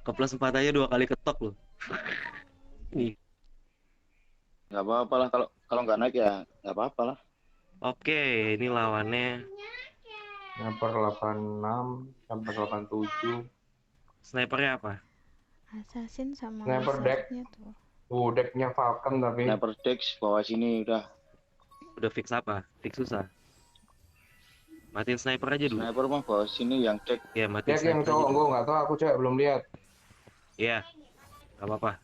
Ke plus 4 aja 2 kali ketok loh. Nih. Nggak apa-apa lah, kalau kalau nggak naik ya nggak apa-apa lah. Oke, ini lawannya Sniper 86 sampai 87. snipernya apa? Assassin sama Sniper deck. wizardnya tuh. Decknya Falcon tapi. Sniper Dex bawah sini udah. Udah fix apa? Fix susah. Matiin sniper aja dulu. Sniper mah bawah sini yang Dex. Ya, matiin Deck yang sniper aja cowok dulu. gue nggak tahu, aku cewek belum lihat. Iya, gak apa-apa.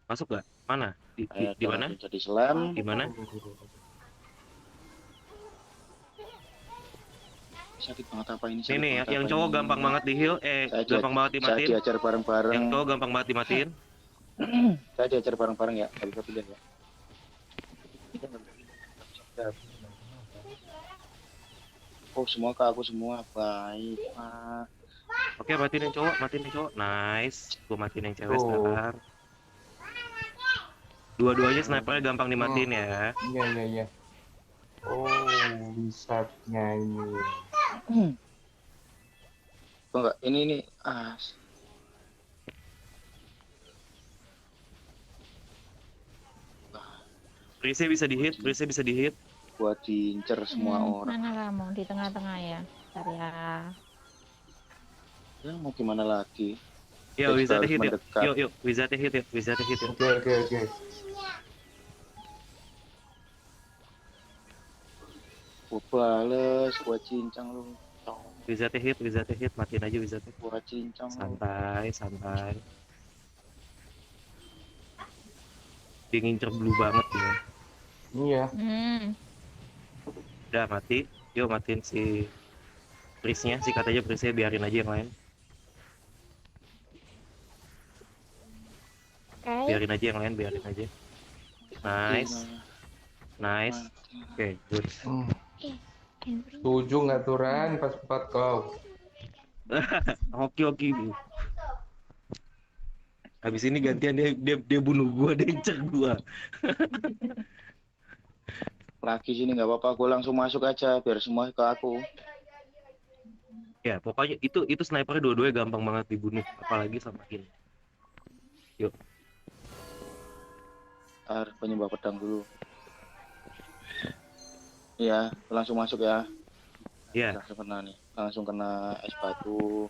Masuk gak? Mana? Di mana? Jadi slam. Di mana? Sakit banget apa ini? Ini nih, yang cowok gampang banget di heal, gampang banget Saya dimatiin. diajar bareng-bareng. Yang cowok gampang banget dimatiin. Saya diajar bareng-bareng ya, nggak bisa pilih ya. Oh semua ke aku semua, baik Pak. Oke, matiin yang cowok, matiin yang cowok. Nice. Gua matiin yang cewek Tuh. sekarang. Dua-duanya snipernya gampang dimatiin ya. Iya. Oh, wizardnya ini. Kok nggak? Ini Prisnya bisa dihit, Prisnya bisa dihit. buat diincer semua orang. Mana kamu di tengah-tengah ya? Bentar ya. Ya mau gimana lagi? Yo, Dex Wizardnya harus hit yuk. mendekat. Yuk, Wizardnya hit yuk. Wizardnya hit yuk. Oke. Gua bales, gua cincang lu. Wizardnya hit. Matiin aja Wizardnya. Gua cincang lu. Santai. Dia ngincer blue banget ya. Iya. Udah mati. Yuk matiin si Prisnya. Sikat aja Prisnya, biarin aja yang lain. Biarin aja. Nice. Oke, good. Setuju nggak tuh Ren pas 4 kau? Oke Bu. Habis ini gantian dia bunuh gua, dia incer gua. Lagi sini nggak apa-apa, gua langsung masuk aja biar semua ke aku. Ya, pokoknya itu snipernya dua-duanya gampang banget dibunuh, apalagi sama ini. Yuk. Penyembah pedang dulu. Iya, langsung masuk ya. Iya. Langsung kena es batu.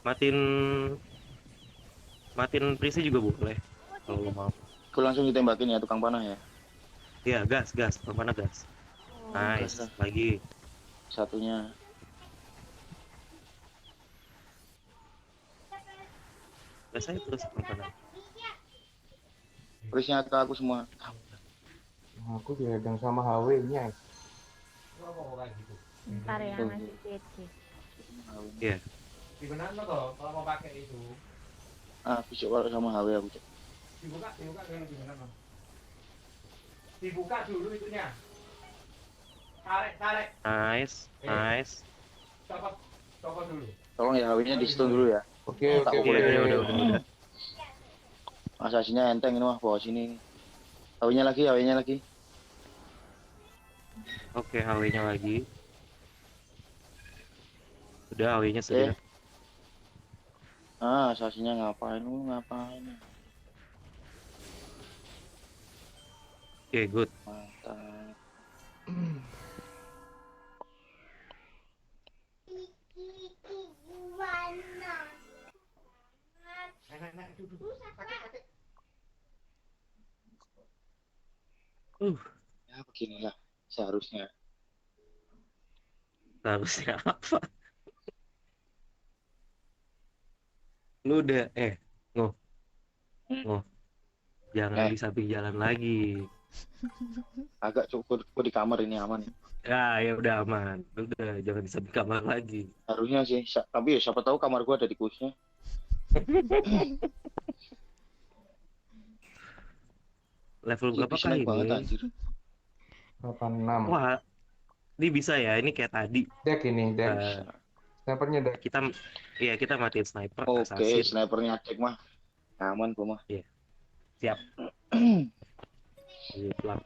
Matiin Prisnya juga boleh kalau lo mau. Gue langsung ditembakin ya tukang panah ya. Iya, gas, kemana gas? Nice, gas. lagi. Satunya. Gas aja terus kemana? Prisnya ke aku semua. Aku dihadang sama HW-nya. Bentar ya, masih CC. Iya. Gimana toh kalau mau pakai itu? Besok kalau sama HW aku. Dibuka dulu gimana Bang? Dibuka dulu itunya. Tarik. Nice. Copot dulu. Tolong ya HW-nya di stun dulu ya. Oke. Udah. Asasinya enteng ini mah bawa sini. HW-nya lagi. Oke, HW-nya lagi. Udah, HW-nya sudah. Asasinya ngapain? Oke, good. Mantap. Naik dulu. Pakai. Ya beginilah seharusnya. Harusnya apa? Lu udah Ngoh. Jangan di samping jalan lagi. Agak cukup di kamar ini aman. Ya udah aman. Udah jangan di samping kamar lagi. Harusnya sih, tapi ya siapa tahu kamar gua ada di kusnya. Level berapa kali ini? Banget, anjir. 86. Wah, ini bisa ya, ini kayak tadi. Deck. Snipernya deck. Kita matiin sniper. Oke, snipernya cek mah aman gua mah. Iya. Siap. Pulang.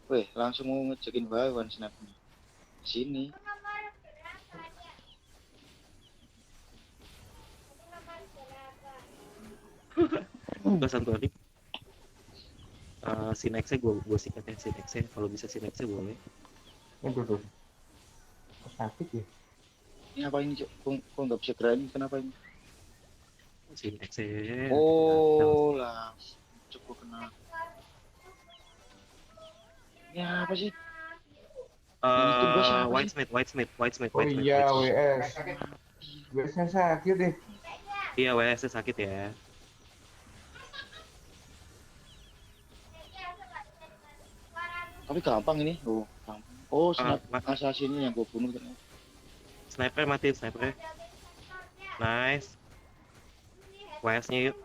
Weh, langsung mau ngecekin bawan snapnya. Sini. Gua santuari. Si Nexnya gue sikat ya, si Nexnya. Kalau bisa si Nexnya boleh. Aduh, aduh. Kok sakit ya? Ini apa ini, Cok? Kok nggak bisa gerain? Kenapa ini? Si Nexnya. Oh, lah. Cukup kena. Ini apa sih? Yang itu bos apa sih? Whitesmith. Oh iya, WS. Sakit. WS-nya sakit deh. Iya, WS-nya sakit ya. Tapi gampang ini. Oh, gampang. Oh, snap ma- assassin-nya yang gue bunuh ternyata. Sniper mati, sniper. Nice. WS-nya yuk.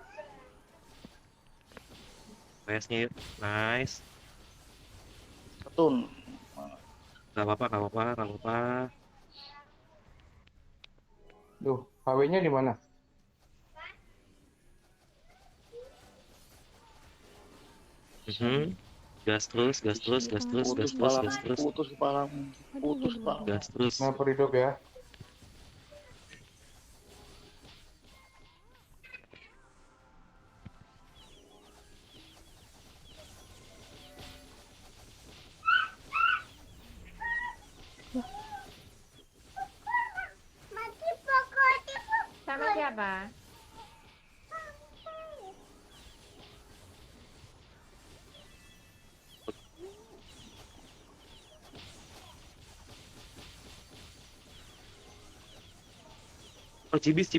WS-nya yuk. Nice. Ketun. Gak apa-apa. Duh, HW-nya di mana? Mhm. Gas terus. Putus kepalamu. Putus kepalamu. Gas terus. Sniper hidup ya. Sama siapa? Oh, cibis.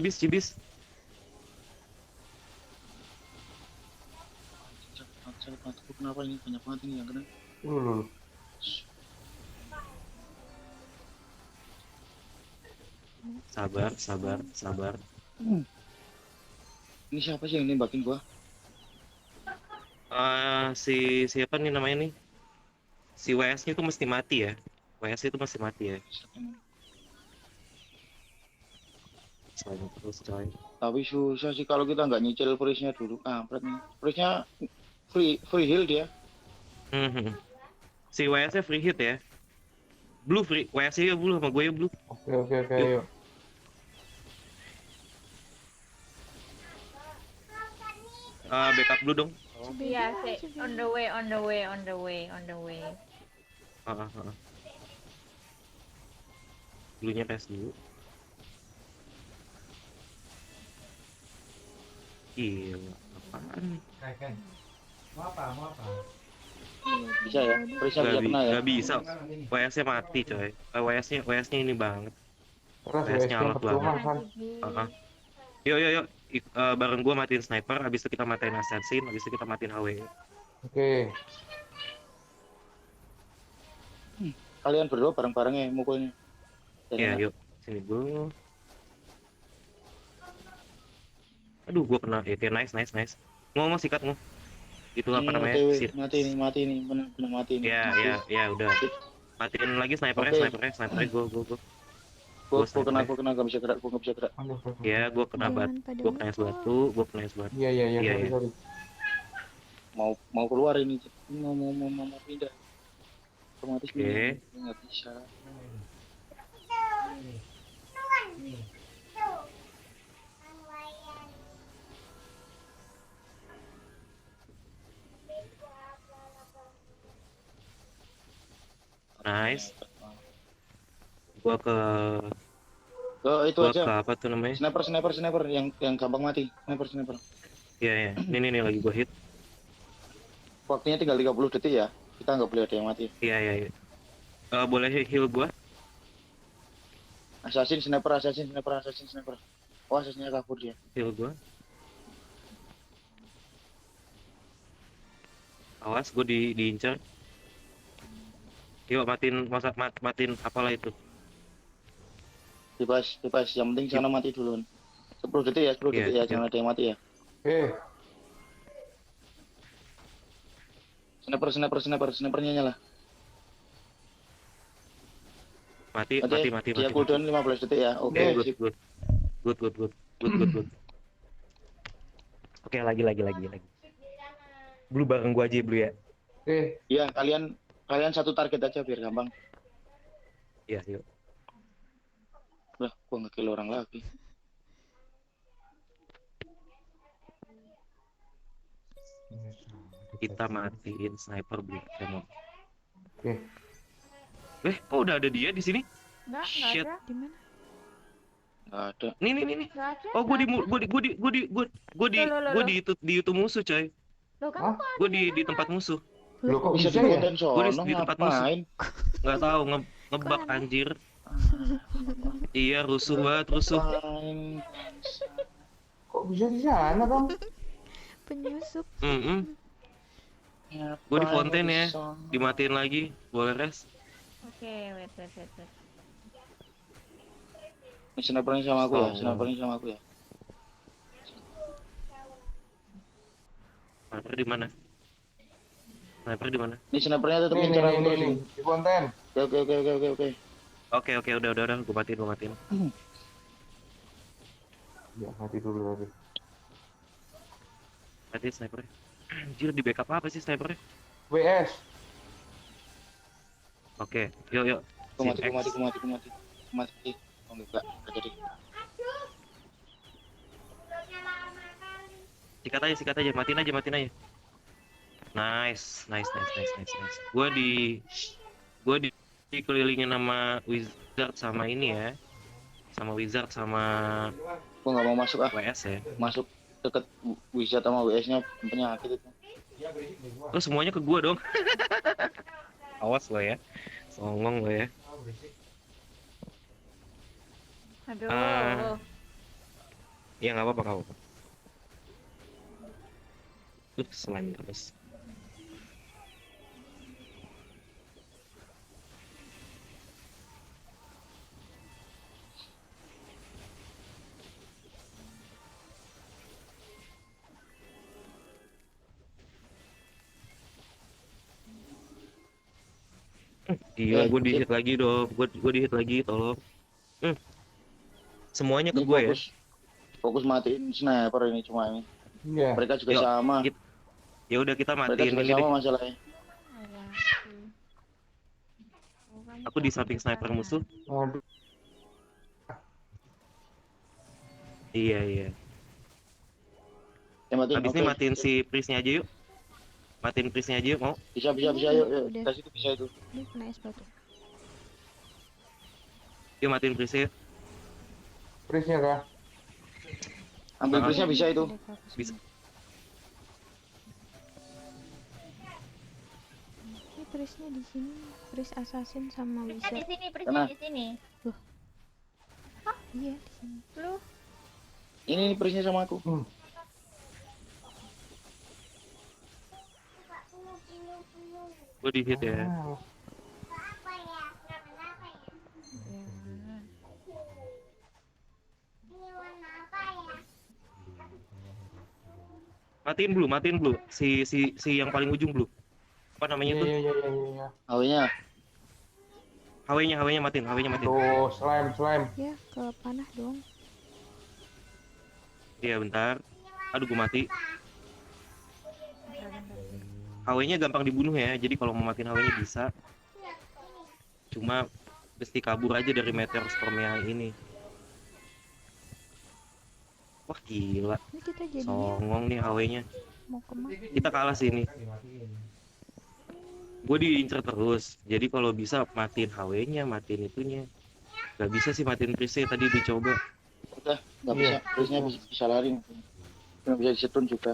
Mataku kenapa ini banyak banget ini yang kena? Dulu. Sabar. Ini siapa sih yang nembakin gua? Siapa nih namanya nih? Si WS-nya itu mesti mati ya. WS itu mesti mati ya. Soalnya terus coy. Tapi susah sih kalau kita nggak nyicil freeze-nya dulu. Kampret nih. Freeze-nya free heal dia. Mhm. Si WS-nya free hit ya. Blue free. WS-nya blue sama gue ya blue. Oke, ayo. Backup blue dong. Iya, on the way. Heeh. Bluenya tes dulu. Gila, apaan nih? Kan. Mau apa? Bisa ya? Freeze-nya bisa kena ya? Gak bisa. WS-nya mati coy. WS-nya ini banget. Terus WS-nya WS-nya alot percuma banget. kan. Heeh. Yuk. Bareng gua matiin sniper, habis itu kita matiin assassin, habis itu kita matiin HW. Oke. Kalian berdua bareng-bareng ya mukulnya. Iya, yuk. Sini bro. Aduh, gua kena. Oke, nice. Mau sikat mau. Itu apa namanya? Mati nih, bener mati nih. Ya, udah. Matiin lagi snipernya, go. Gua kena gak bisa gerak. Aduh. Ya, gua kena es batu. Iya. Sorry. Mau keluar ini. Mau pindah. Otomatis Oke. nggak bisa. Nice. Gua ke Itu Gua aja. ke apa tuh namanya? Sniper yang gampang mati. Sniper. Iya. Ini lagi gua hit. Waktunya tinggal 30 detik ya. Kita nggak boleh ada yang mati. Iya. Boleh heal gua? Assassin sniper. Oh, assassinnya kabur dia. Heal gua. Awas, gua diincar. Yuk, matiin apalah itu. Bebas. Yang penting sana mati dulu. 10 detik ya, 10 Iya, detik ya. iya. Jangan ada yang mati ya. Snipernya nyala. Mati. Dia cooldown 15 detik ya. Oke, Good. sip. Good. Oke, lagi. Blue bareng gua aja, Blue ya. Iya, kalian Kalian satu target aja biar gampang. Iya, yuk. Udah, gua ngekill orang lagi. Kita matiin sniper Blue Demon. Oke. Kok udah ada dia di sini? Enggak Shit. ada. Di mana? Nggak ada. Nih. Enggak ada. Oh, gue di nggak ada. gue di YouTube musuh, coy. Loh, kamu Hah? kok ada Gue di tempat musuh. Lo kok Bisa bisa di ya? konten Gua sono di tempat musuh. ngapain? Nggak tahu ngebug Kok aneh? anjir. Iya, rusuh banget, rusuh. Ngapain? Kok bisa di sana, Bang? Penyusup. Gue di konten Ngapain ya. di sono? Dimatiin lagi, boleh res? Oke, wait. Ini snipernya sama aku ya, Oh. snipernya sama aku ya. Sniper di mana? Sniper di mana? Ini snipernya tetap Nih, ngincer aku terus nih. nih. Di konten. Oke. Oke, udah, gue matiin. Ya, mati dulu tadi. Matiin snipernya. Anjir, di backup apa sih snipernya? WS. Oke, yuk. Aku mati. Sin X. Mati. Oh enggak jadi. Sikat aja, matiin aja. Nice. Gue dikelilingin sama Wizard sama ini ya. Sama Wizard sama Gua nggak mau masuk WS ya. masuk deket Wizard sama WS-nya penyakit itu. Lo semuanya ke gue dong. Awas lo ya. Songong lo ya. Aduh. Ya nggak apa-apa. Slime terus. Gila, gue di hit lagi dong. Gue di hit lagi, tolong. Semuanya ke Ini gue ya. Fokus matiin sniper ini cuma ini. Iya. Mereka juga Yuk, sama. Ya udah kita Mereka matiin juga ini deh. sama masalahnya. Aku di samping sniper musuh. Waduh. Iya. Ya, matiin. Habis ini Oke. matiin si Prisnya aja yuk. Matiin Prisnya aja yuk, mau? Bisa yuk. Udah. Kasih itu bisa itu. Ini kena es batu. Yuk matiin Prisnya yuk. Prisnya kah? Ambil Ah. prisnya bisa itu. Ada ke aku Bisa. sini. Ini prisnya di sini. Pris assassin sama Prisnya wizard. di sini, Kena. prisnya di sini. Iya di sini. Lu Ini prisnya sama aku. Gue di hit ya. Ah, Matiin blue. Si yang paling ujung blue. Apa namanya tuh? Iya. Awalnya HW-nya matiin. Tuh, slime. Ya ke panah dong. Iya, bentar. Aduh, gue mati. HW-nya gampang dibunuh ya. Jadi kalau mau matiin HW-nya bisa. Cuma mesti kabur aja dari meteor storm-nya ini. Wah, gila. Ini kita jadinya Songong nih HW-nya. mau kemana? Kita kalah sih ini. Gue diincer terus. Jadi kalau bisa matiin HW-nya, matiin itunya. Gak bisa sih matiin Prisnya, tadi dicoba. udah nggak bisa. Prisnya bisa lari. Nggak bisa disetun juga.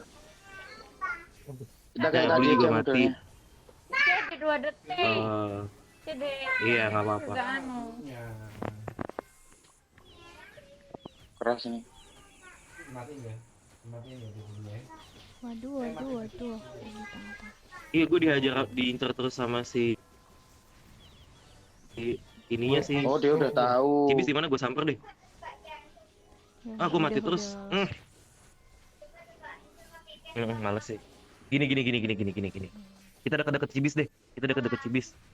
Kita kayak Ya, tadi Beli juga aja mati. modelnya. jadi 2 detik. Jadi Iya, nggak apa-apa. juga anu. Ya, Keras ini. matiin ya di sini ya. Waduh. Ini tengah-tengah. Iya, gue diincer terus sama si ininya sih. Oh dia udah tahu. Cibis di mana? Gue samper deh. Ya, Gue mati udah, terus. udah. Males sih. Gini. Kita deket-deket Cibis deh.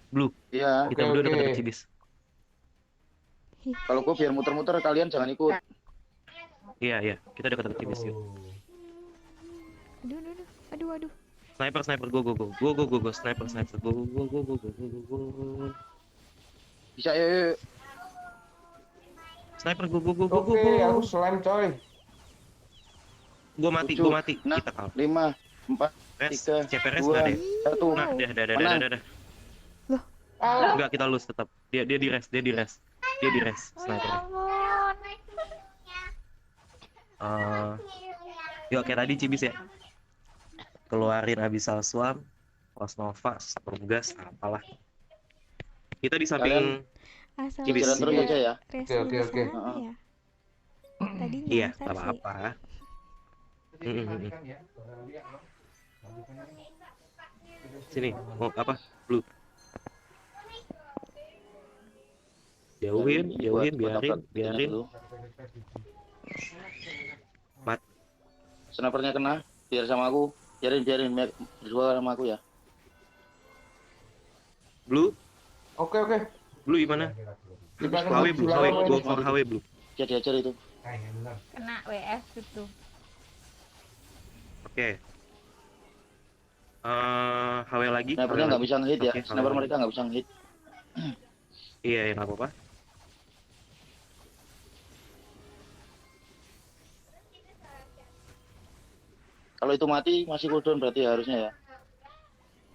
Blue. Iya. Kita Oke, berdua oke. deket-deket Cibis. Kalau gue biar muter-muter kalian jangan ikut. Iya. Kita deket-deket Cibis yuk. Oh. Aduh. Sniper, go, sniper, go. Bisa ya. Sniper, go. Oke, aku slam coy. Gua mati. 7, Kita kalah. 5, 4, Res, 3, CPRS 2, nggak deh? 1. Nah, Menang. dah. Ah, Enggak, kita lose tetap. Dia di res, Oh ya snipernya. ampun. Yuk kayak tadi Cibis ya. Keluarin Abyssal Swarm, Nova, Storm Gas, apalah. Kita di samping Asal Cibis. Jalan terus aja ya. resnya Oke, di oke. sana ya. Tadi Iya, nyasar gak sih. apa-apa. Jadi dimatikan ya. Saudara lihat loh. Matikan aja. Sini, mau apa? Blue. Jauhin, Ini buat biarin. upload ini dulu. Mat. Snipernya kena, biar sama aku. Biarin berdua sama aku ya. Blue, oke. Blue gimana? Kita HW Blue, go ini. for HW Blue. Jadi ajar itu. Benar. Kena WS gitu. Oke. HW lagi. Snipernya nggak bisa ngehit ya. Oke, Sniper HW. mereka nggak bisa ngehit. Iya, ya nggak apa-apa. Kalau itu mati masih cooldown berarti harusnya ya.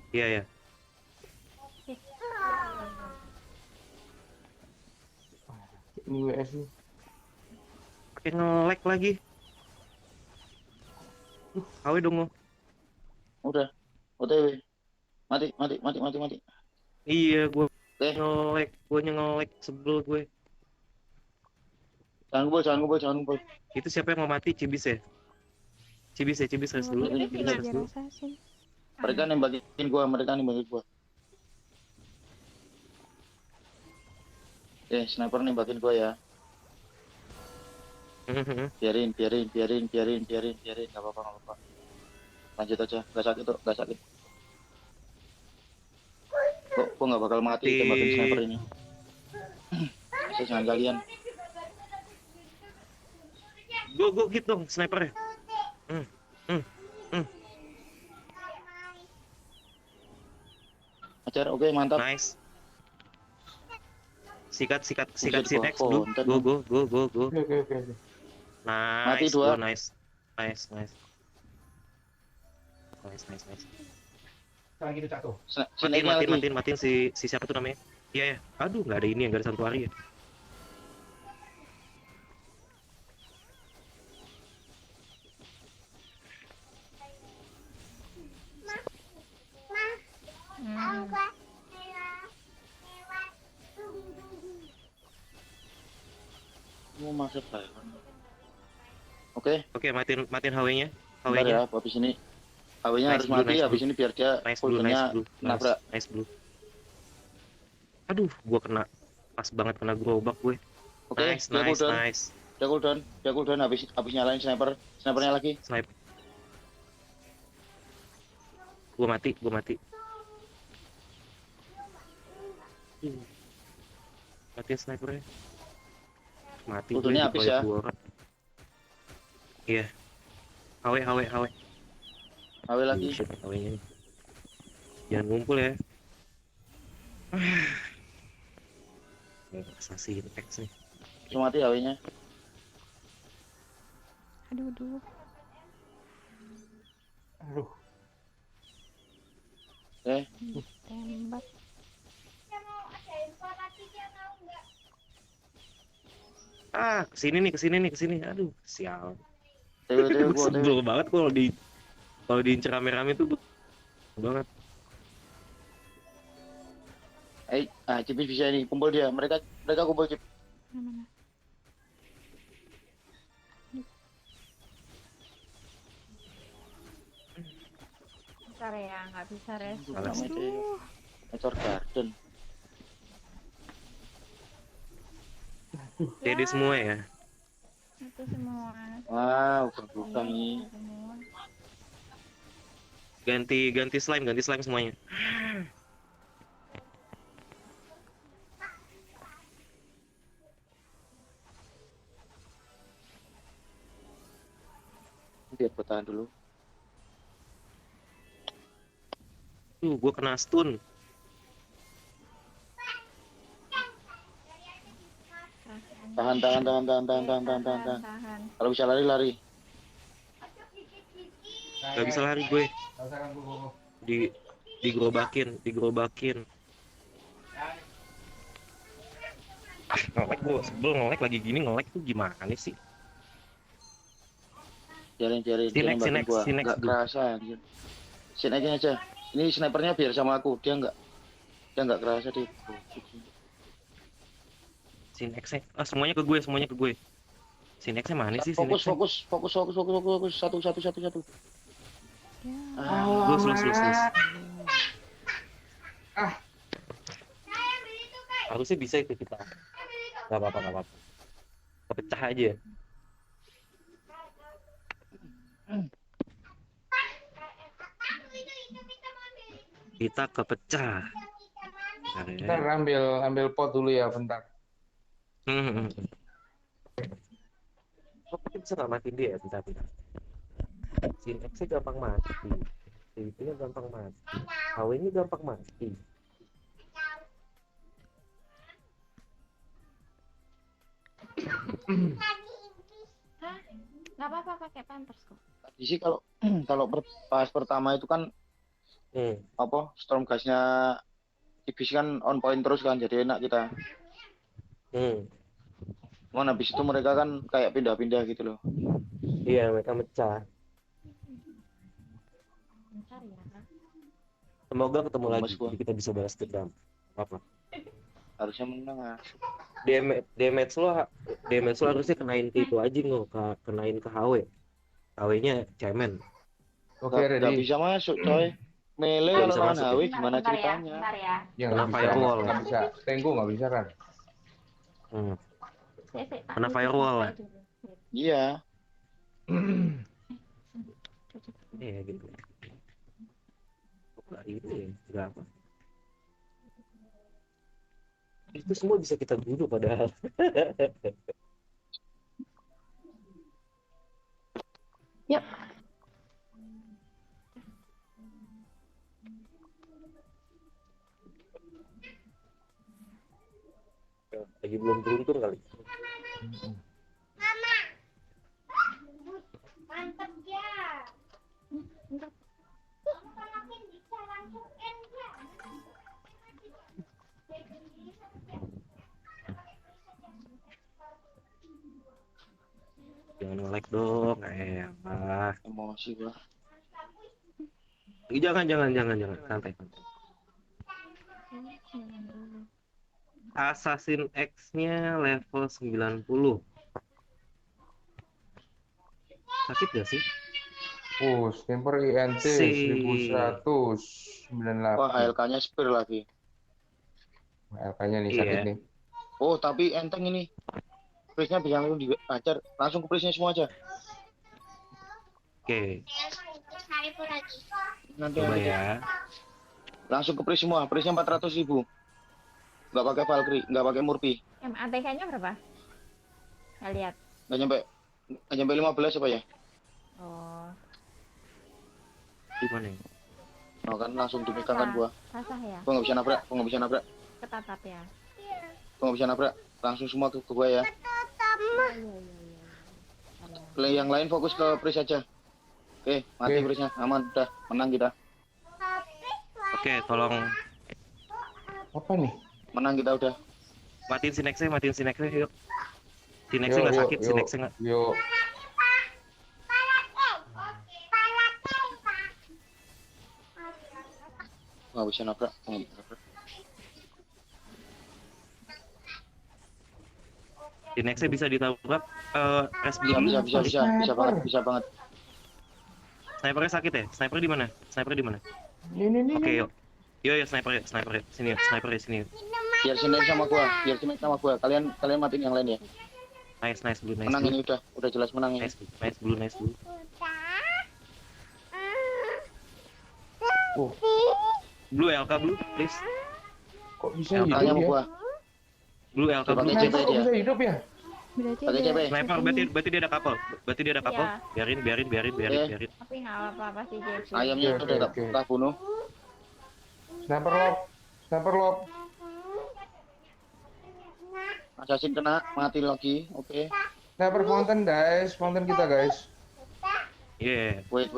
Iya, ya. Ini WS nih. Pakai nge-lag lagi. HW dong lo. Udah. OTW. Mati. Iya, gue Oke. nge-lag, sebel gue. Jangan ngebul. Itu siapa yang mau mati? Cibis ya? Cibis res dulu. Ini Cibis res belajar dulu. assassin. Mereka nembakin gua. Sniper nembakin gua ya. Biarin. Gak apa-apa. Lanjut aja. Gak sakit. Kok gua nggak bakal mati tembakin sniper ini. Jangan kalian. Go hit dong snipernya. Ajar, oke mantap. Nice. Sikat Buset, si Dex gua Blue. konten. Go. Oke. Nice. Mati dua. Nice. Sekarang gitu Cak tuh. Matiin si siapa tuh namanya? Iya ya. Aduh, nggak ada ini, nggak ada santuari ya. Mau masuk lah. Oke. Oke, matiin HW-nya. Bentar ya, habis ini HW-nya harus mati, habis ini biar dia cooldownnya nabrak. Nice blue. Aduh, gua pas banget kena gerobak gue. Oke, Nice. dia cooldown habis nyalain snipernya lagi. Sniper. Gua mati. Matiin snipernya. Mati gue Cooldownnya habis ya. Iya. HW. HW lagi. Bullshit, HW-nya nih. Jangan ngumpul ya. Assassin X nih. Langsung mati HW-nya. Aduh. Tembak. Kesini. Aduh, sial. TW gua Sebel banget kalau diincer rame-rame tuh banget. Cipis bisa ini kumpul dia. Mereka kumpul Cip. Mana? Bentar ya, nggak bisa res. Salah sih. Aduh. Meteor Garden. Jadi semua ya. Itu semua. Wow, berbuka nih. Itu semua. Ganti slime semuanya. Biar bertahan dulu. Tuh, gua kena stun. Tahan. Kalau bisa lari lari. Gak bisa lari gue. Nggak usah ganggu gua. Digerobakin. Nge-lag gue, sebel nge-lag lagi gini, nge-lag tuh gimana sih? Jarin Sinex gua. Nggak dulu. kerasa anjir. Sinexin aja. Ini snipernya biar sama aku. Dia nggak kerasa dia. Sinexnya, semuanya ke gue. Sinexnya mana sih Fokus. Sinexnya? Satu. Ya. Lus. Harusnya bisa itu kita. Gak apa-apa. Kepecah aja. Kita kepecah. Ntar ambil pot dulu ya bentar. Kok kita bisa nggak matiin dia ya? Bentar. Sinexnya gampang mati. Itu gampang mati. HW-nya gampang mati. Hah? Nggak apa-apa pakai pampers kok. Tadi sih kalau pas pertama itu kan apa storm gasnya tipis kan on point terus kan, jadi enak kita. Cuman habis itu mereka kan kayak pindah-pindah gitu loh. Iya, mereka mecah. Bentar ya. Semoga ketemu lagi, Lemes gua. jadi kita bisa balas dendam. Apa? Harusnya menang ah. Damage lo harusnya kenain ke itu aja kenain ke HW. HW-nya cemen. Oke, Nggak ready. bisa masuk coy. Mele Nggak kalau bisa lawan masuk ya? HW gimana ceritanya? Bentar ya. Ya Kena nggak bisa, firewall. nggak bisa. Tengku nggak bisa kan? Kena firewall lah. Iya. Iya gitu. Kok itu ya? Nggak apa. Itu semua bisa kita bunuh padahal. Yuk. Lagi belum beruntung kali. Mantap ya. Bentar. Makin bisa langsung end ya. Jangan nge-lag dong, elah. Emosi gua. Jangan, santai. Assassin X-nya level 90. Sakit gak sih? Sniper INT 1198. Wah, HLK-nya spear lagi. HLK-nya nih Iya. sakit nih. Oh, tapi enteng ini. Prisnya bisa langsung diajar, langsung ke prisnya semua aja. Oke, Nanti coba nanti. ya. Langsung ke pris semua. Prisnya 400.000. Nggak pakai Valkyrie, nggak pakai Murphy. ATK-nya berapa? Nggak lihat. Nggak nyampe 15 apa ya? Oh, Gimana ya? Oh, kan langsung dipegang kan gua. sasah ya. Gua nggak bisa nabrak. Ketatap ya. Langsung semua ke gua ya. Yang lain fokus ke pris aja. Oke, mati Oke. prisnya. Aman, udah menang kita. Oke, tolong Apa nih? Menang kita udah. matiin Sinexnya yuk. Sinexnya nggak sakit, Sinexnya nggak. Yuk. Nggak bisa nabrak. Sinexnya bisa ditabrak. Rest Bisa dulu. bisa banget. Snipernya sakit ya? Sniper di mana? Ini. Oke, yuk. Yo, sniper yuk. Sini yuk, sniper ya, sini yuk. Biar Sinex sama gua. Kalian matiin yang lain ya. Nice blue, Menang ini udah jelas menang ini. Nice blue. Oh, Blue LK blue, please. kok bisa Ya, hidup Tanya sama ya? gua. Blue LK blue. Pakai Sniper CP kok dia. bisa hidup ya? Berarti Pakai ada CP. Sniper berarti dia ada couple. Iya. Biarin. Tapi nggak apa-apa sih JP. Ayamnya Oke, udah oke. tak bunuh. Sniper lob. Sniper lob. Assassin kena, mati lagi. Oke. Sniper fountain guys. Fountain kita guys. Iya. Wait.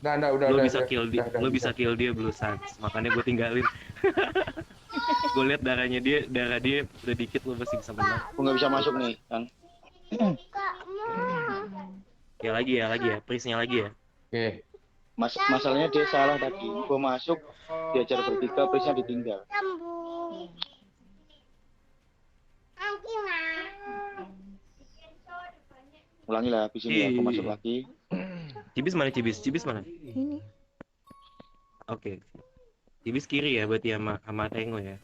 Nah, udah. Lo bisa kill dia, udah, lo bisa kill dia Blue Suns. Makanya gue tinggalin. Gue lihat darah dia udah dikit, lo pasti bisa menang. Gue nggak bisa masuk nih, kan. Ya lagi ya, Prisnya lagi ya. Oke. Masalahnya dia salah tadi. Gue masuk, diajar bertiga, prisnya ditinggal. Ulangi lah, habis ini ya. Gue masuk lagi. Cibis mana Cibis? Cibis mana? Ini. Oke. Cibis kiri ya, berarti sama Tengo ya.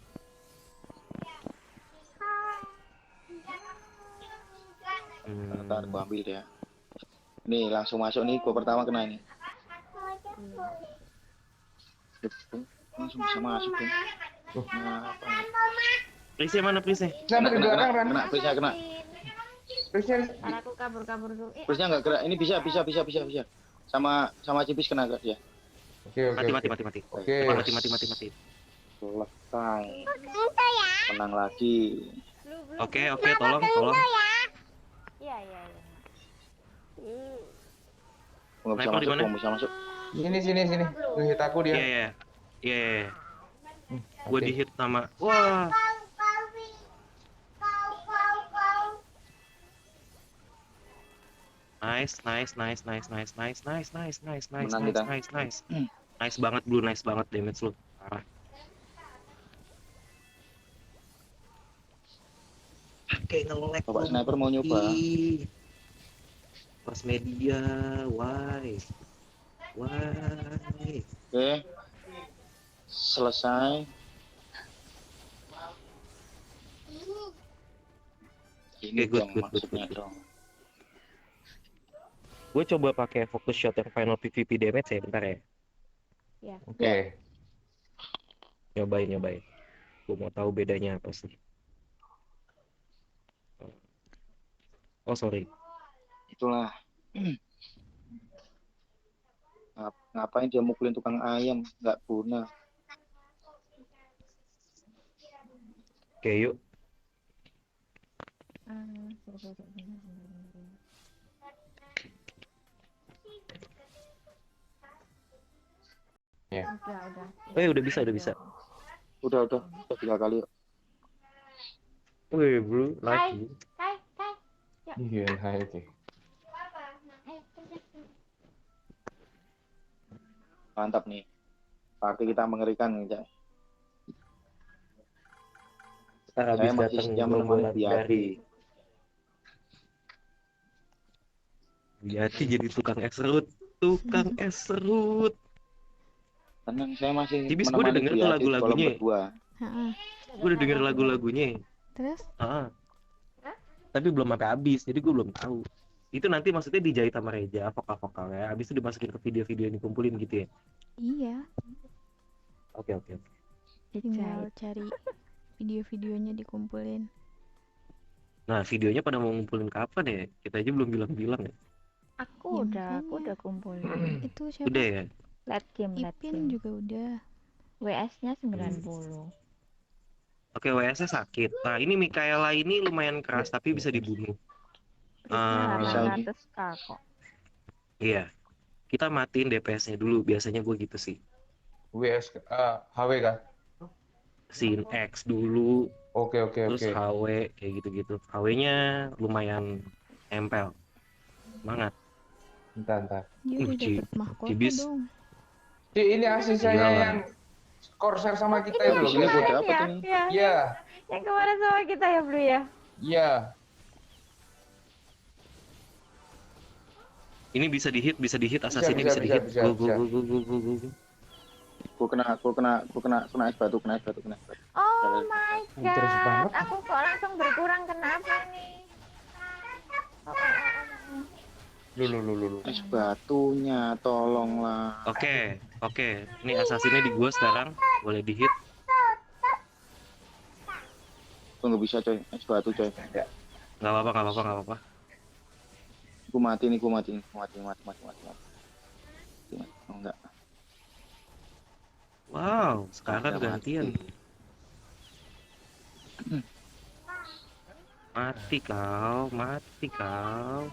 Ntar gue ambil dia. Nih langsung masuk nih. Gue pertama kena ini. Langsung bisa masuk dong. Apa ya? Prisnya mana Prisnya? Sniper di belakang Ran. Kena, prisnya kena. Prisnya. Karena aku kabur dulu. Prisnya nggak gerak. Ini bisa. Sama Cibis kena gak dia? Oke. Mati. Oke. Mati. Selesai. Menang lagi. Oke, tolong. Iya. Gue nggak bisa Sniper di masuk. mana? Gue bisa masuk. Sini. Ngehit aku dia. Iya. Gue Oke. dihit sama. Wah. Nice. Menang kita. Nice banget Blue, nice banget damage lu. Parah. Kayak nge-lag. Bapak sniper mau nyoba. Pas media, why? Oke. Selesai. Ini Oke, good. dong maksudnya dong. Gue coba pakai focus shot yang final PvP damage ya, bentar ya. Oke. Nyobain. Gue mau tahu bedanya apa sih. Oh, sorry. Itulah. Ngapain dia mukulin tukang ayam? Nggak guna. Oke, yuk. Ya. Udah. Udah bisa. Udah 3 kali. Wih, bro, lagi. Kai. Iya, itu. Mantap nih. Party kita mengerikan nih, Cak. Habis Saya masih datang setia menemani Biati. Biati jadi tukang es serut. Tenang, saya masih Cibis, gue udah menemani denger tuh Biati di lagu-lagunya. kolom berdua. Heeh. Gue udah denger lagunya. Terus? Tapi belum sampai habis, jadi gue belum tahu. Itu nanti maksudnya dijahit sama Reja, vokal-vokalnya. Habis itu dimasukin ke video-video yang dikumpulin gitu ya. Iya. Oke. Tinggal cari video-videonya dikumpulin. Nah, videonya pada mau ngumpulin kapan ya? Kita aja belum bilang-bilang ya. Aku Ya, udah kumpulin. Itu siapa? Udah ya? Late game. Ipin juga udah. WS-nya 90. Oke, WS-nya sakit. Nah, ini Mikaela ini lumayan keras, tapi bisa dibunuh. Bisa ini. 800k kok. Iya. Kita matiin DPS-nya dulu. Biasanya gue gitu sih. WS HW kan? Sin X dulu, Oke. terus HW, kayak gitu-gitu. HW-nya lumayan nempel. Semangat. Entar. Dia udah Ci- dapet mahkota Cibis. dong. Ini asli saya Iyalah. yang Corsair sama kita itu loh. Di sini gue dapet Ya, ini. ya. Iya. Yang kemarin sama kita ya, Blue ya. Iya. Ini bisa dihit asasinnya bisa dihit. bisa. Go. Gue kena es batu. Oh my Terus god. banget. Aku kok langsung berkurang, kenapa nih? Lu. Es batunya, tolonglah. Oke. Ini asasinnya di gua sekarang. Boleh dihit. Gue nggak bisa coy, es batu coy. Nggak apa-apa. Gue mati. Mati. Oh, enggak. Wow, sekarang Ada gantian. mati. Mati kau, mati kau.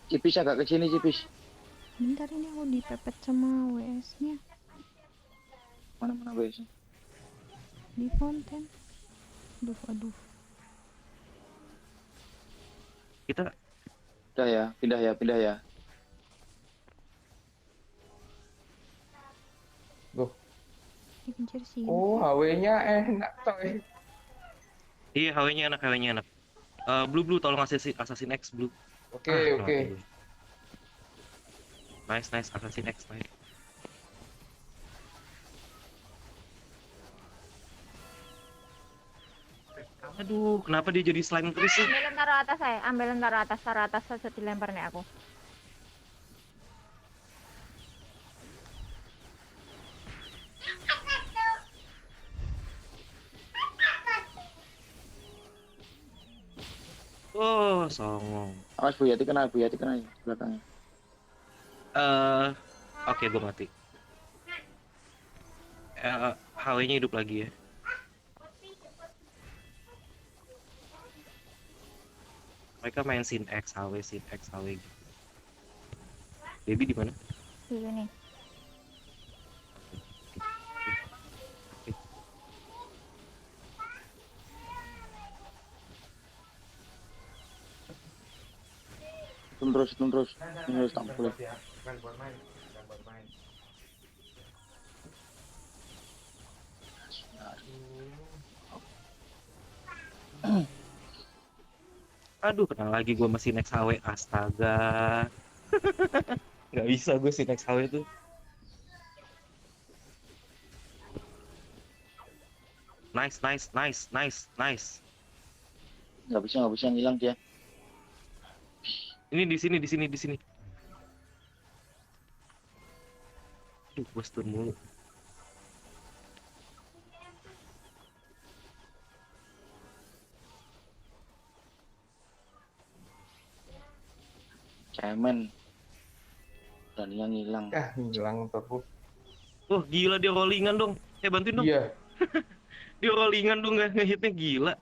Cipis agak ke sini Cipis. Bentar ini aku dipepet sama WS-nya Mana wes. di fonten. Aduh, aduh. Kita Pindah ya. Loh, Dikejar sih. oh HW-nya enak coy. iya HW-nya enak, HW-nya enak. Blue tolong Assassin X Blue. Oke, oke. mati gue. Nice Assassin X nice. Aduh, kenapa dia jadi slime terus sih? Ambilin taruh atas saja dilempar nih aku. Oh, songong. Awas Bu Yati kena ya belakangnya. Oke, gue mati. HW-nya hidup lagi ya. Mereka main sin X, HW gitu. Baby di mana? Di sini. Hitung terus. Ini harus tak boleh. Bukan buat main. Bukan buat main. Aduh, kena lagi gue masih next HW. Astaga. Nggak bisa gue si next HW tuh. Nice. Nggak bisa ngilang dia. Ini di sini. Duh, gue stun mulu. Cemen. Dan yang ngilang. Hilang terus. Oh, gila dia rollingan dong. Bantuin dong. Iya. Dia rollingan dong, ngehitnya gila.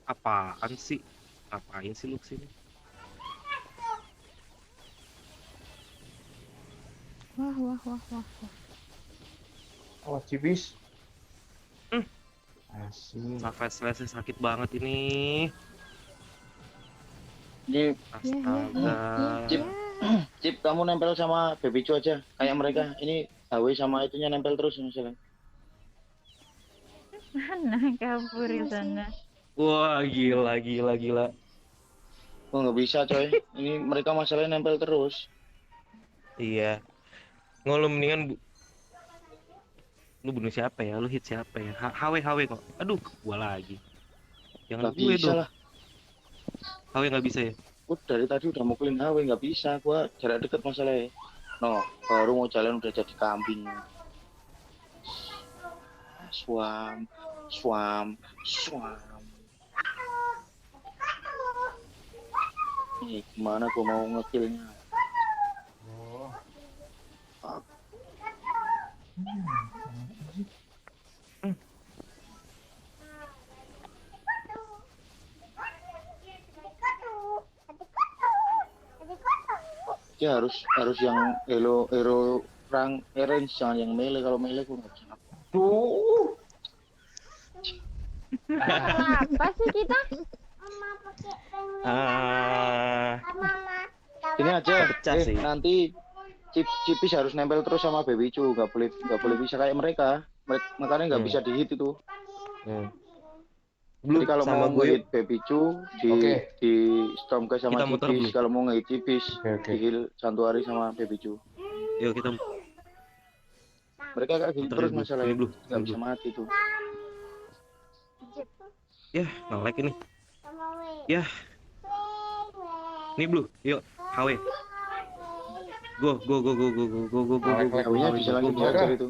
Apaan sih? Ngapain sih lu kesini? Wah. Awas Cipis. Hmm. Asik. Slash sakit banget ini. Ini Astaga. Cip, kamu nempel sama Baby Cu aja. Kayak mereka. Ini HW sama itunya nempel terus misalnya. Mana kabur di sana. Wah, gila. Oh nggak bisa coy. Ini mereka masalahnya nempel terus. Iya. Lu mendingan lu bunuh siapa ya? Lu hit siapa ya? HW kok. Aduh, gua lagi. Jangan Nggak gue bisa dong. lah. HW nggak bisa ya? Gue dari tadi udah mukulin HW nggak bisa. Gua jarak deket masalahnya. No, baru mau jalan udah jadi kambing. Swam. Gimana gua mau ngekillnya? Oh. Ya harus yang hero range jangan yang melee. Kalau melee gua nggak bisa. Tuh. Apa sih kita? Ini aja Pecah sih. nanti Cipis harus nempel terus sama Baby Cu, nggak boleh bisa kayak mereka. Makanya nggak bisa dihit itu. Jadi kalau sama mau gue ngehit Baby Cu di Stormcast sama Kita muter Cipis, dulu. kalau mau ngehit Cipis Oke. di heal Santuari sama Baby Cu. yuk kita Mereka kayak gitu muter terus dulu. masalahnya, Ini, Blue. nggak bisa mati tuh. Ya, nge-lag ini. Ya. Nih Blue, yuk. HW. Go. HW-nya bisa langsung go. dihajar itu.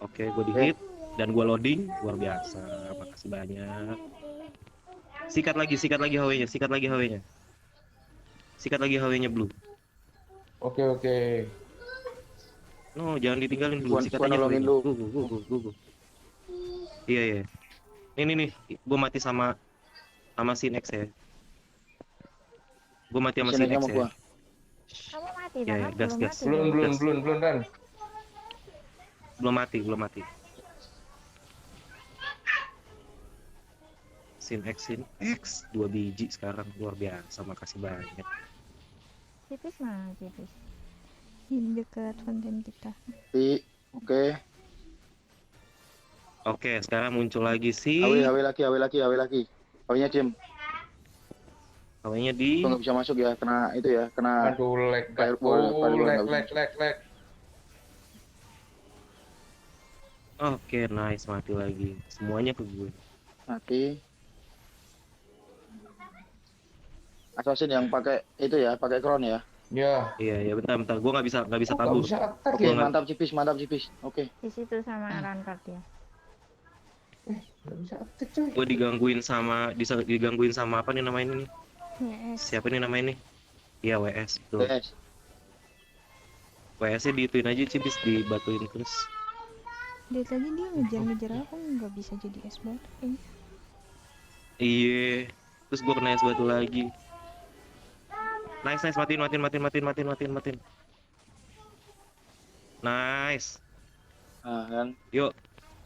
Oke, gue di hit Dan gua loading, luar biasa. Makasih banyak. Sikat lagi HW-nya, sikat lagi HW-nya. Sikat lagi HW-nya Blue. Oke, oke. No, jangan ditinggalin Blue, Gua sikat gua aja nolongin HW-nya. lu. Go. Iya, iya. Nih, gua mati sama Sinex ya. Gua mati sama Sini Sinex sama ya. gua. Kamu mati Ya, dah, ya, kamu gas, belum gas. mati. Belum, Dong. belum Dan. Belum mati. Sinex 2 biji sekarang, luar biasa. Makasih banyak. Cipis mana cipis? Di dekat fonten kita. Oke. Oke, sekarang muncul lagi si HW lagi. HW-nya diem. HW-nya di. Gua nggak bisa masuk ya, kena itu ya, kena Aduh, lag. firewall nggak bisa masuk. Lag. Oke, nice, mati lagi. Semuanya ke gue. Mati. Assassin yang pakai itu ya, pakai crown ya. Ya, Iya, bentar. Gue nggak bisa kok nggak tabur. bisa attack Oke, ya? mantap cipis. Oke. Di situ sama Rancard ya. Nggak bisa attack coy. Gue digangguin sama apa nih namanya ini? WS. Siapa nih namanya ini? Iya, WS. Tuh. Yes. WS-nya diituin aja cipis, dibatuin terus. Dari tadi dia ngejar-ngejar aku nggak bisa jadi es batu kayaknya. Iya. Terus gue kena es batu lagi. Nice, matiin. Nice. Nah, kan. Yuk.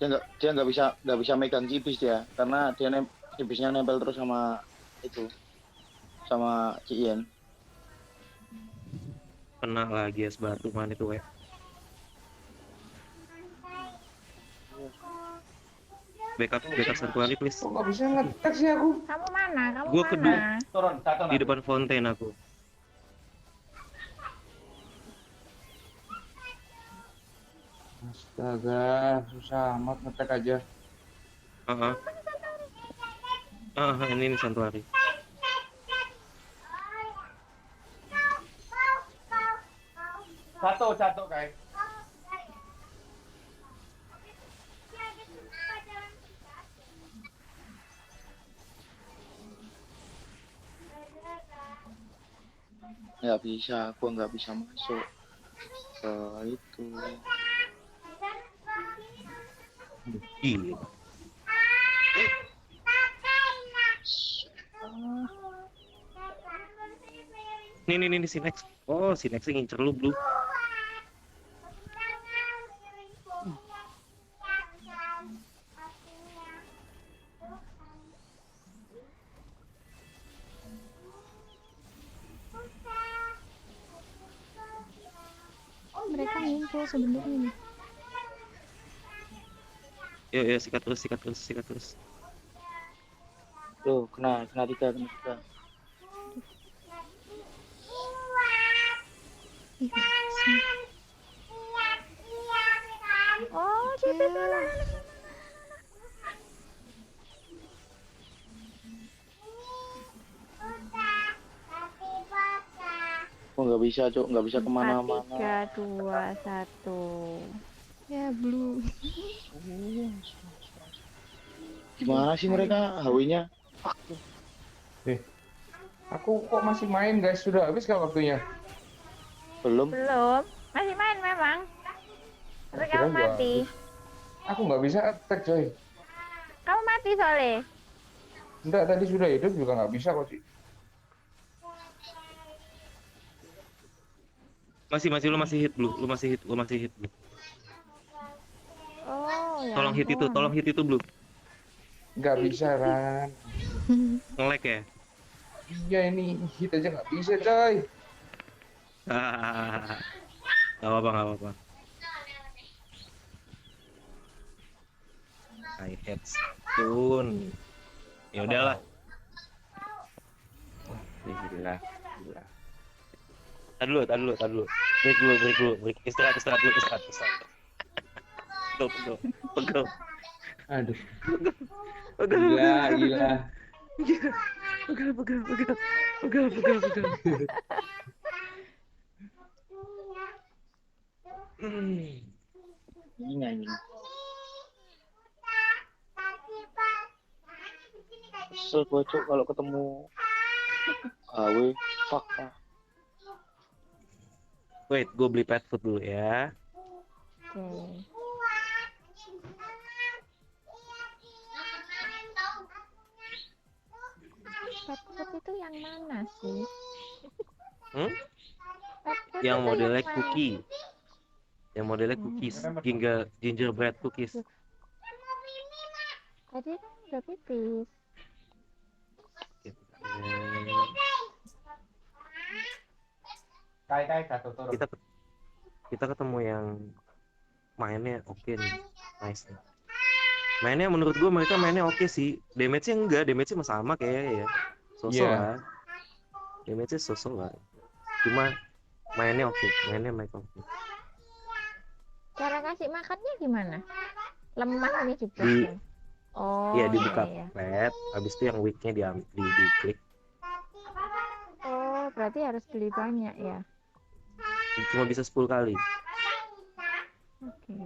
Dia nggak bisa megang cipis dia, karena cipisnya nempel terus sama itu, sama Cien. Kena lagi es batu, mana itu, Backup satu kali please. Kok nggak bisa ngetek sih aku? Kamu mana? Gua kedua. Turun, satu Di depan fonten aku. Astaga, susah amat ngetek aja. Ini santuari. Satu kayak. Gua nggak bisa masuk ke itu. Gila. Nih Sinex. Oh, Sinex ngincer lu, Blue. Oh, mereka ngumpul sebenarnya nih. Yuk, sikat terus. Tuh, kena tiga. Ih, sini. Oh, cipis mana? Gua nggak bisa, Cok, nggak bisa kemana-mana. 4, 3, 2, 1. Ya, Blue. Gimana sih mereka HW-nya? Aku kok masih main guys, sudah habis kah waktunya? Belum. Masih main memang. Tapi Kira kamu gua mati. Aku nggak bisa attack coy. Kamu mati soalnya. Enggak, tadi sudah hidup juga nggak bisa kok sih. Lu masih hit, Blue. Gua masih hit, Blue. Oh, ya. Tolong hit itu, Blue. Nggak bisa Ran. Nge-lag ya? Iya ini hit aja nggak bisa coy. Gak apa-apa. I hate stone. Ya udahlah. Gila. Tar dulu. Break. Istirahat dulu. Pegel. Aduh. Gila. Pegel. Ini. Kesel gue cuk kalau ketemu AW. Fuck ah. Wait, gue beli pet food dulu ya. Oke. Pet food itu yang mana sih? Hmm? Pet food Yang itu modelnya yang mana? cookie. Yang modelnya cookies, gingerbread cookies. Tadi kan udah pipis. Kai satu turun. Kita ketemu yang mainnya oke nih, nice nih. Mainnya menurut gue mereka mainnya oke sih. Damage-nya enggak, damage-nya mah sama kayak ya. Sosok Iya. lah. Damage-nya sosok lah. Cuma mainnya oke, mereka oke. Cara kasih makannya gimana? Lemah nih juga. Di- Oh, Iya dibuka iya. pet, habis itu yang weak-nya diklik. Oh, berarti harus beli banyak ya. Cuma bisa 10 kali. Oke.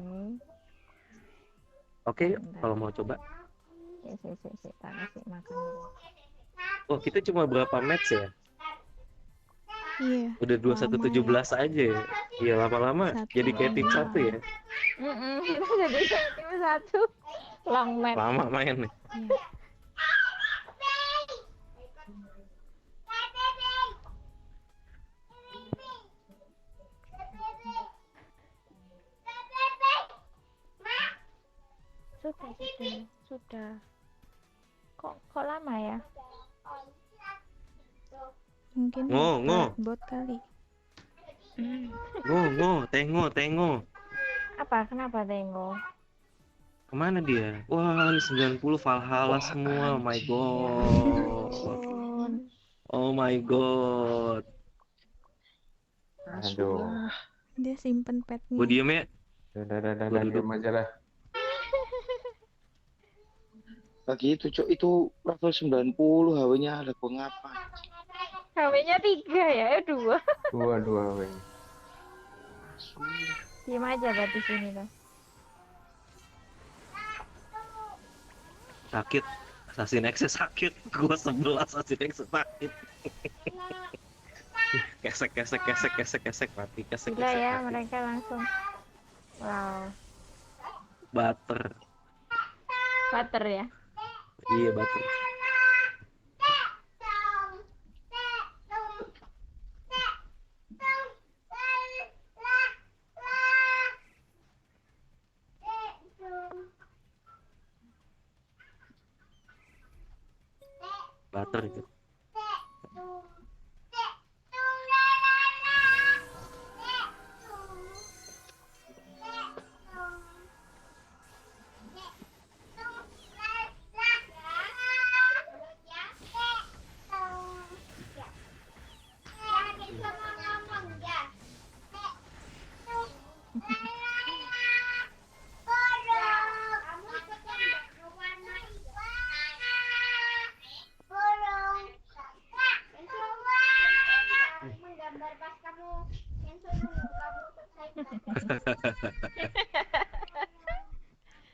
Oke, kalau mau coba. Ya, tak kasih makan dulu. Oh, kita cuma berapa match ya? Iya. Udah 21-17 aja ya. Iya, lama-lama Satu jadi kayak tim lagi. satu ya. Kita jadi tim satu. Long match. Lama main nih. Iya. Sudah. Kok lama ya? Mungkin Ngo. bot kali. Tengo. Apa? Kenapa Tengo? Kemana dia? Wah, ini 90 Valhalla semua. Oh my god. Oh my god. Aduh. Dia simpen Gue petnya. diem ya. Udah, Gua duduk. diam aja lah. Lagi itu cuk itu level 90 HW-nya ada gua ngapa? HW-nya 3 ya? 2. Dua, weh. Diam aja berarti sini tuh. Sakit. Assassin X sakit. Gue sebel Assassin X sakit. Kesek mati. Gila ya, Mati. mereka langsung. Wow. Butter. Butter ya? Iya, butter. Butter itu.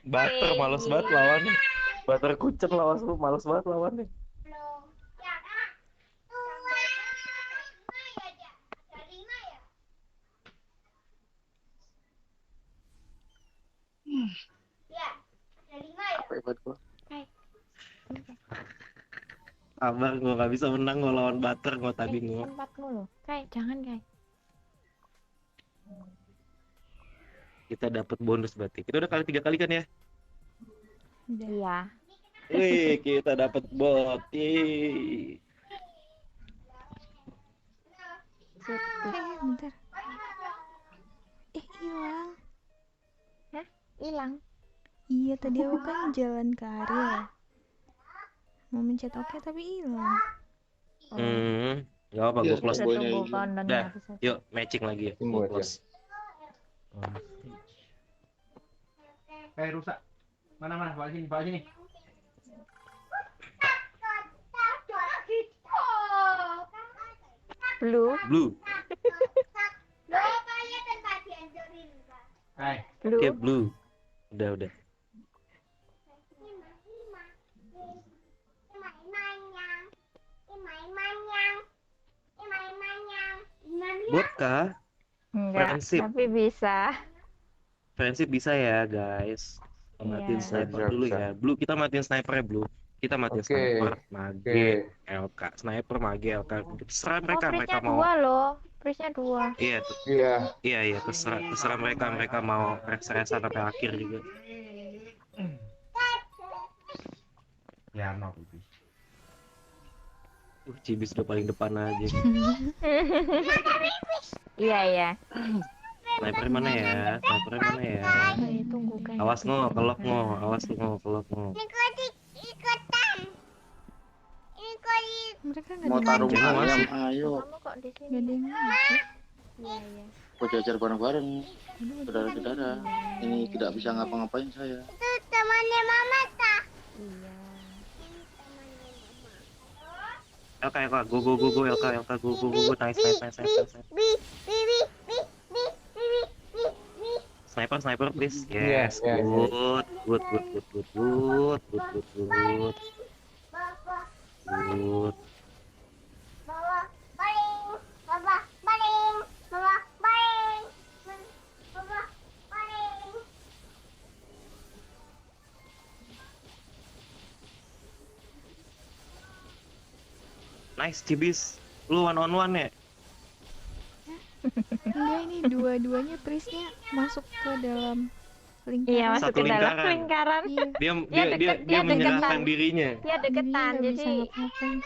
Butter males banget lawannya. Butter kucen lawan lu males banget lawannya. Capek banget gua. Abang gua nggak bisa menang gua lawan Butter gua tadi gua. Tempatmu loh. Jangan Kai. Kita dapat bonus berarti. Kita udah kali 3 kali kan ya? Udah. Iya. Wih, kita dapat bot. Yeay. Bentar. Hilang. Hilang. Iya, tadi aku kan jalan ke Ariel. Mau mencet oke tapi hilang. Gak apa, Iya, gua close. Boy-nya Tunggu ini. konten Dah, habis aja. yuk matching lagi ya. Tunggu Gua aja. close. Rusak. Mana bawa sini. Blue. Blue. Blue. Oke, blue. Udah. Bot kah? Enggak, Friendship. tapi bisa. Friendship bisa ya guys. Kita matiin Iya. sniper Siap, dulu siap. ya. Blue, kita matiin sniper ya Blue. Kita matiin Oke. sniper, Oke. mage, LK. Sniper, mage, LK. Terserah Oh, mereka prisnya mau. 2 loh. Prisnya 2. Iya, Iya. iya, terserah mereka mau res-resan sampai akhir juga. Ya, no, pipis. Cibis udah paling depan aja. Iya, iya. Sniper mana ya? Sniper mana ya? Nah, tunggu kan. Awas kelok awas kelok. Ikutan. Mereka nggak Mau ada tarung Jangan ayam, masuk. ayo. Kamu kok di nggak sini? ada yang ngajak. Iya, iya. Mau jajar bareng-bareng, Aduh, saudara-saudara. Ini tidak bisa ngapa-ngapain saya. Itu temannya mama tak? Iya. LK, go, LK, go, nice. Bi, bi, bi, bi, bi, bi, bi, bi. Sniper, please. Iya, Yes, iya, iya. good. Bawa, Good. bawa, baling, bawa, baling, bawa, baling, bawa, baling. Nice, Cibis. Lu one on one ya? Enggak, ini dua-duanya prisnya masuk ke dalam lingkaran. Iya, masuk Satu ke dalam lingkaran. lingkaran. Iya, Dia deketan. menyerahkan dirinya. Dia jadinya deketan, nggak bisa jadi ngapa-ngapain.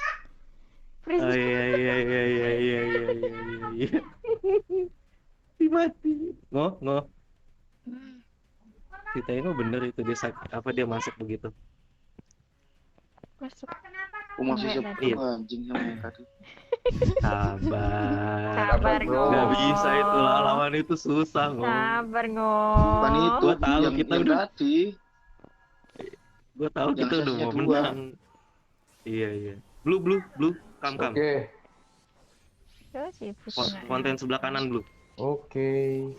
Pris Oh iya. Mati. Ngo. Kita ini bener itu dia masuk begitu. masuk. Aku masih Enggak, sebelum anjing sama yang tadi. Sabar, bro. Ngo. Nggak bisa itu lawan itu susah Ngo. Sabar, Ngo. Bukan itu, Gua tahu yang, kita yang udah- tadi. Gue tahu Yang kita udah sesnya mau dua. menang. Iya. Blue, kam. Oke. Tuh si pusing. Konten sebelah kanan Blue. Oke.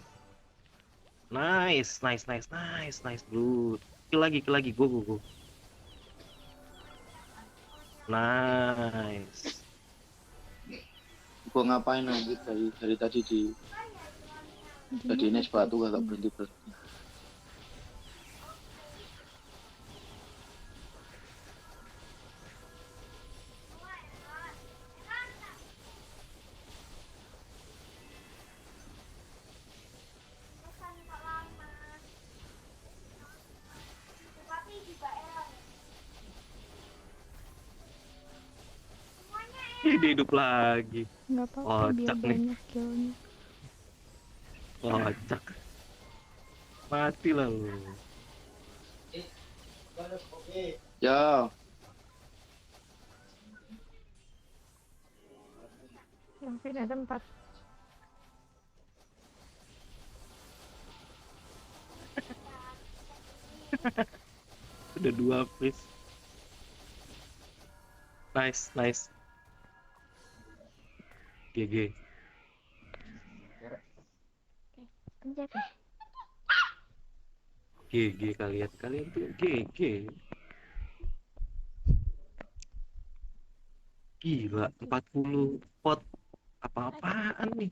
Nice, Blue. Kill lagi, go. Nice. Gua ngapain lagi dari tadi di tadi ini sepatu gak berhenti. Tapi juga elang. Dia hidup lagi. Nggak apa-apa, biar Kocak nih. banyak killnya. Kocak. Mati lah lu. Ya, Yang pindah tempat. Udah 2 please. Nice. GG. Pencet. GG kalian tuh GG. Gila 40 pot apa-apaan nih.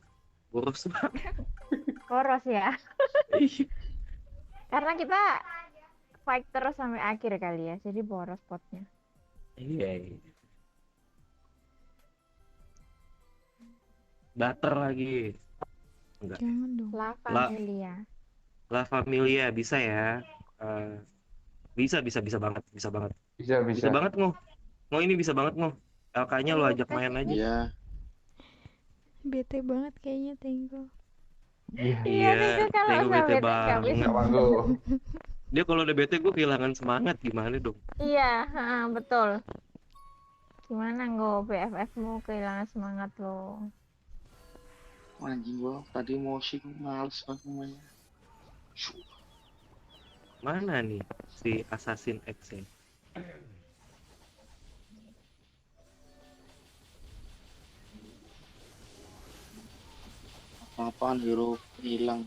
Boros banget. Poros ya. Ih, Karena kita fight terus sampai akhir kali ya. Jadi boros potnya. Iya. Dater lagi. Enggak. Jangan dong. La La- Familia. La Familia bisa ya. Bisa banget. Bisa. Bisa banget Ngo ini bisa banget LK-nya lo ajak main aja. iya. Bete banget kayaknya Tengko. Iya. Iya, Tengko kalau Tengok udah bete bete nggak banget. bisa. Sama gue. Dia kalau udah bete gue kehilangan semangat gimana dong? Iya, betul. Gimana Ngo BFF-mu kehilangan semangat lo? Anjing gua tadi musik males banget namanya. Mana nih si Assassin X -nya? Apaan hero hilang.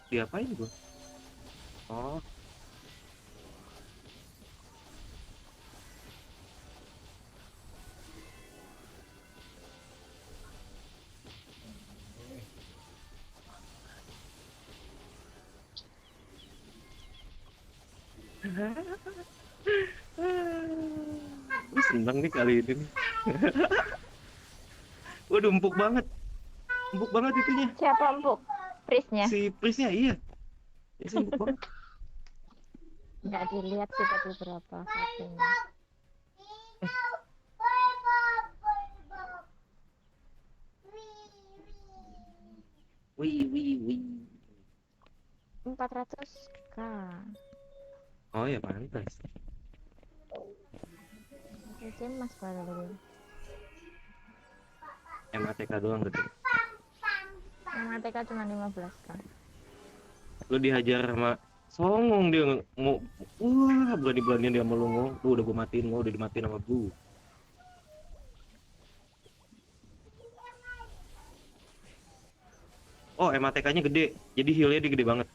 Diapain gue? Oh, Gue seneng nih kali ini nih. Waduh, empuk banget. Empuk banget itunya. Siapa empuk? Prisnya? Si Prisnya, iya. Ya, empuk banget. Nggak dilihat sih tadi berapa HP-nya. Wih, wih, wih. 400k. Oh ya, pantas. Izin Mas Balil. MATK doang gitu. MATK cuma 15k. Lu dihajar sama songong dia mau, wah berani-beranian dia sama lu ngomong. Lu udah gue matiin, udah dimatiin sama gue. Oh, MATK-nya gede, jadi heal-nya dia gede banget.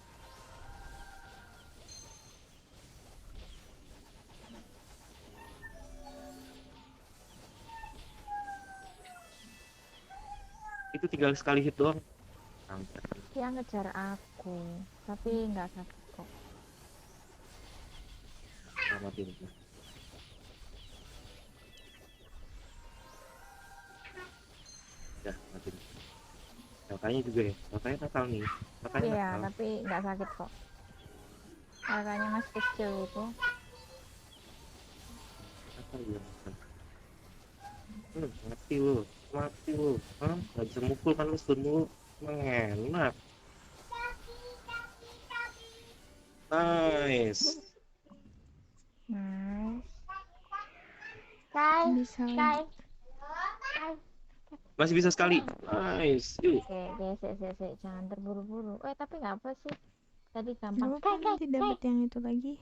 Itu tinggal sekali hit doang. Sampai. Dia ngejar aku, tapi nggak sakit kok. Matiin itu. Udah, matiin. Makanya juga ya, makanya nakal nih. Makanya Iya, nakal. tapi nggak sakit kok. Makanya masih kecil itu. Nakal ya, nakal. Mati lu, mati lu. Hah? Nggak bisa mukul kan lu stun mulu. Emang enak. Nice. Nice. Kai, Bisa. Kai. Masih bisa sekali. Nice. Yuk. Oke, jangan terburu-buru. Tapi nggak apa sih. Tadi Gak gampang. apa-apa, nanti dapat yang itu lagi.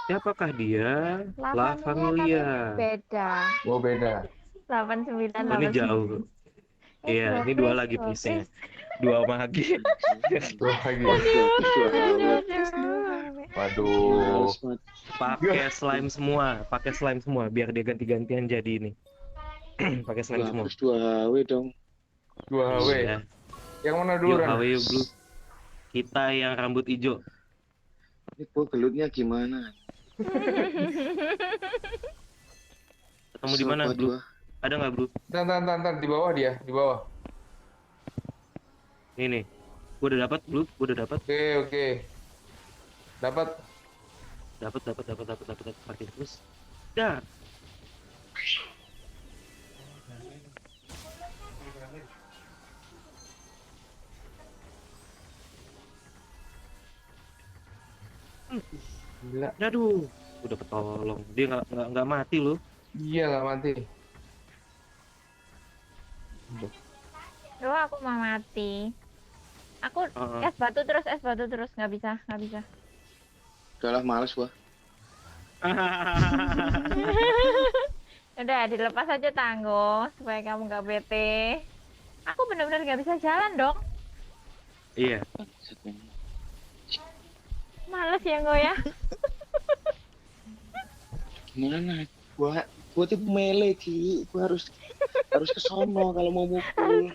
Siapakah dia? La Familia Familia. tapi beda. Oh beda. 89 Oh, ini jauh. Iya, ini dua lagi prisnya. Dua magi. Dua lagi. Waduh. Pakai slime semua, biar dia ganti-gantian jadi ini. Pakai slime semua. Plus 2 HW dong. 2 HW. Iya. Yang mana dulu Yuk, Ran? HW yuk, Blue. Kita yang rambut hijau. Ini gua gelutnya gimana? Ketemu di mana, Sobat Blue? gua. Ada nggak, Blue? Ntar, di bawah dia, di bawah. Ini. Gua udah dapat, Blue. Gua udah dapat. Oke. Dapat. Dapat. Pakai terus. Dah. Gila. Aduh, udah ketolong. Dia nggak mati loh. Iya nggak mati. Loh, aku mau mati. Aku es batu terus nggak bisa. Udahlah males gua. Udah dilepas aja tanggo supaya kamu nggak bete. Aku bener-bener nggak bisa jalan dong. Iya. Males ya Ngo ya. Gimana? Gua tipe melee Ki. Gua harus ke sono kalau mau mukul.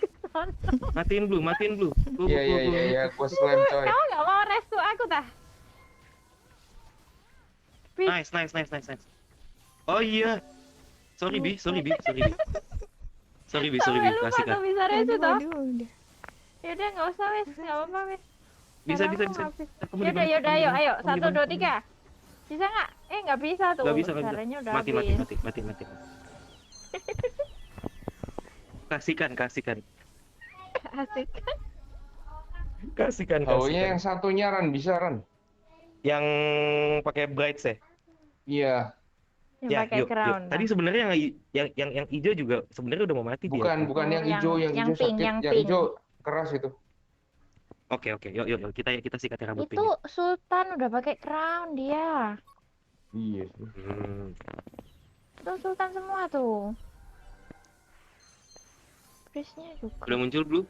Matiin Blue. Blue. Iya. Gua slime coy. Kamu nggak mau restu aku tah? Nice. Oh iya. Sorry bi. Kasih Lupa kan. nggak bisa restu toh? Aduh, udah. Yaudah nggak usah wes, nggak apa-apa wes. Bisa. Kamu di mana? Yaudah, ayo. Kamu di 1, mana? 2, 3. Bisa nggak? Nggak bisa tuh. Nggak bisa. Caranya udah Mati. habis. Kasihkan. Asik. HW-nya yang satunya Ran, bisa Ran. Yang pakai bright ya? Iya. Yang pakai crown. Tadi sebenarnya yang hijau juga sebenarnya udah mau mati dia. Bukan yang hijau, yang yang hijau pink, sakit, yang yang pink. hijau keras itu. Oke. Yuk. Kita sikat rambut Itu pink. Sultan udah pakai crown dia. Iya. Tuh Sultan semua tuh. Prisnya juga. Udah muncul Blue.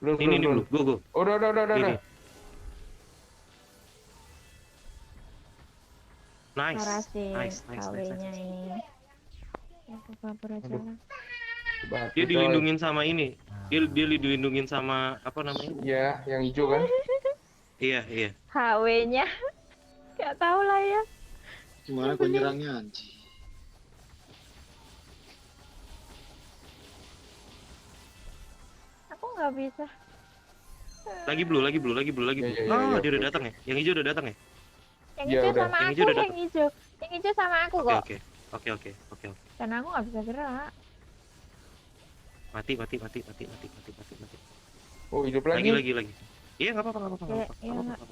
Belum. Ini Blue. Go. Udah. Ini. Nice. Parasin Nice. KW-nya ini. Aku kabur aja Aduh. lah. Batu, Dia coy. dilindungin sama ini. Dia dilindungin sama apa namanya? Iya, yang hijau kan? Iya, iya. HW-nya. Gak tahu lah ya. Gimana gue nyerangnya anjing? Aku nggak bisa. Lagi blue. Ya, ya, Oh, ya, dia udah oke. datang ya? Yang hijau udah datang ya? Yang Iya, hijau udah. sama Yang aku, hijau udah yang hijau. Yang hijau sama aku Oke, kok. oke. Oke. Dan aku nggak bisa gerak. Mati. Oh, hidup lagi. Lagi. Iya, nggak apa-apa.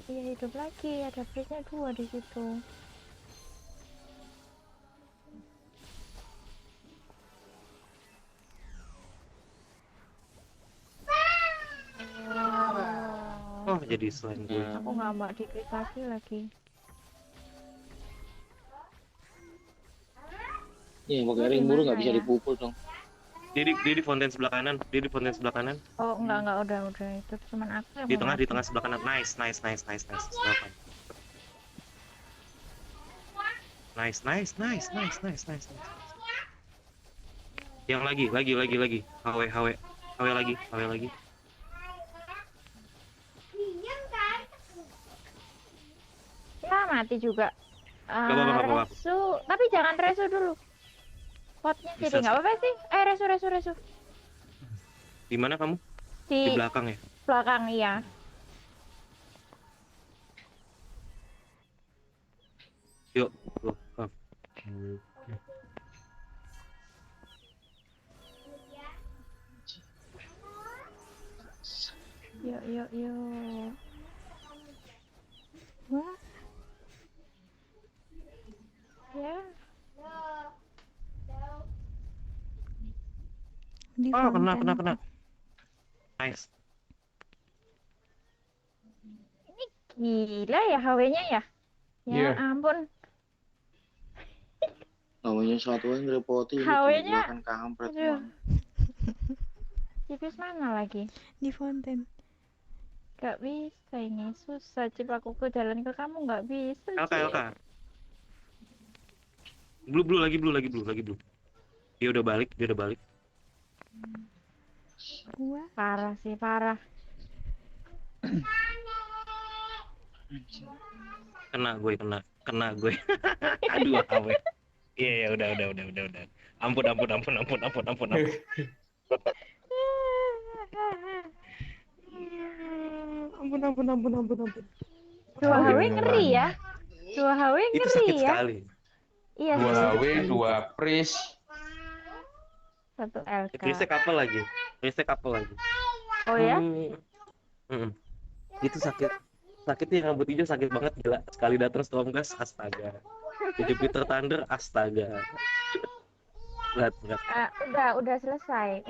Iya hidup lagi. Ada plusnya 2 di situ. Oh, jadi selain gue. Aku nggak mau diklik lagi. Iya, pakai ring buru nggak bisa Gimana ya? dipukul dong. Dia di fonten sebelah kanan. Oh enggak udah itu cuman aku yang Di mau mati. tengah sebelah kanan. Nice. Silakan. Nice. Yang lagi. HW lagi. Ya mati juga. Gak apa-apa. Resu, tapi jangan resu dulu. Potnya Bisa jadi nggak apa-apa sih. Resu. Di mana kamu? Di Di belakang ya? belakang iya. Yuk. Tuh, Bang. Yuk. Wah. Ya. Di Oh, fonten. kena. Nice. Gila ya HW-nya ya. Ya Iya. ampun. Namanya satu yang ngerepoti. HW-nya. Kan kampret. Aduh. Bang. Cipis mana lagi? Di fonten. Gak bisa ini susah. Cip aku ke jalan ke kamu nggak bisa. Cip. LK. Blue lagi. Dia udah balik. Wah, Parah sih parah. Kena gue. Aduh, HW. Iya, udah. Ampun. Ampun. 2 HW ngeri ya. 2 HW Itu ngeri sakit ya. sekali. Iya Dua sih. HW, 2 Pris. 1 LK. Ristek apa lagi? Oh ya? Itu sakitnya rambut hijau sakit banget gila. Sekali datang Stormgas, astaga. Jupiter Thunder, astaga. Berat. Udah selesai.